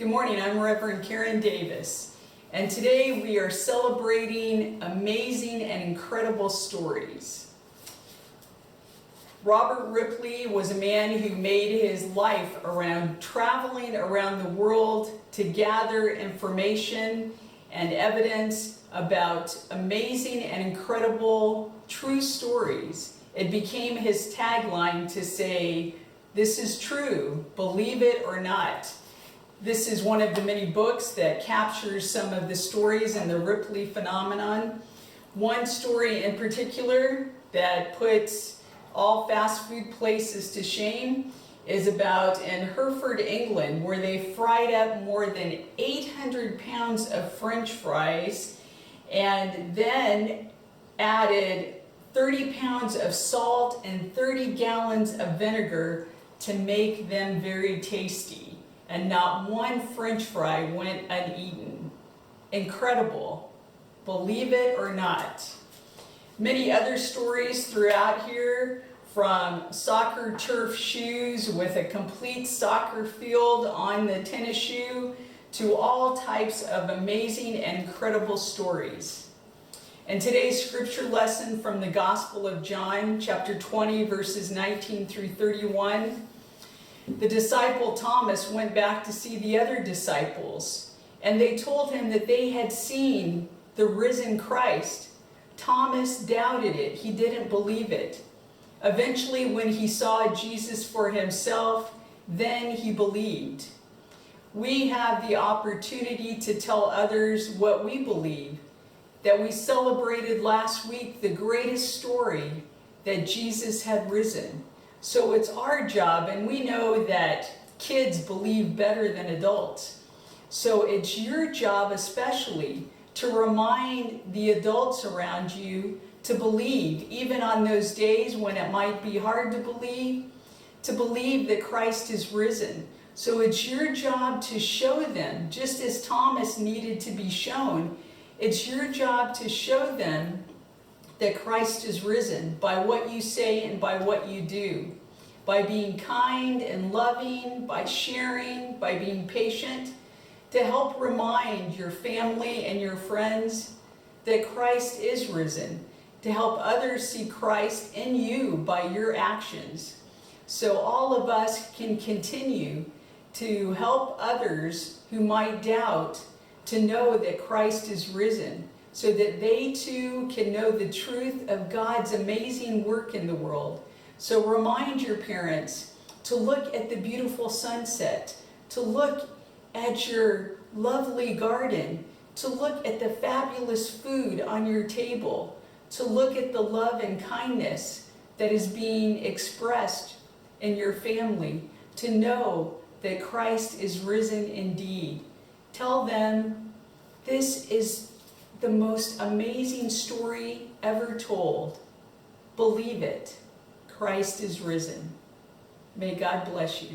Good morning, I'm Reverend Karen Davis, and today we are celebrating amazing and incredible stories. Robert Ripley was a man who made his life around traveling around the world to gather information and evidence about amazing and incredible true stories. It became his tagline to say, "This is true, believe it or not." This is one of the many books that captures some of the stories in the Ripley phenomenon. One story in particular that puts all fast food places to shame is about in Hereford, England, where they fried up more than 800 pounds of French fries and then added 30 pounds of salt and 30 gallons of vinegar to make them very tasty. And not one French fry went uneaten. Incredible. Believe it or not. Many other stories throughout here, from soccer turf shoes with a complete soccer field on the tennis shoe, to all types of amazing and incredible stories. And today's scripture lesson from the Gospel of John, chapter 20, verses 19 through 31. The disciple Thomas went back to see the other disciples, and they told him that they had seen the risen Christ. Thomas doubted it. He didn't believe it. Eventually, when he saw Jesus for himself, then he believed. We have the opportunity to tell others what we believe, that we celebrated last week the greatest story, that Jesus had risen. So it's our job, and we know that kids believe better than adults. So it's your job especially to remind the adults around you to believe, even on those days when it might be hard to believe that Christ is risen. So it's your job to show them, just as Thomas needed to be shown, it's your job to show them that Christ is risen by what you say and by what you do, by being kind and loving, by sharing, by being patient, to help remind your family and your friends that Christ is risen, to help others see Christ in you by your actions. So all of us can continue to help others who might doubt to know that Christ is risen, so that they too can know the truth of God's amazing work in the world. So remind your parents to look at the beautiful sunset, to look at your lovely garden, to look at the fabulous food on your table, to look at the love and kindness that is being expressed in your family, to know that Christ is risen indeed. Tell them, this is the most amazing story ever told. Believe it. Christ is risen. May God bless you.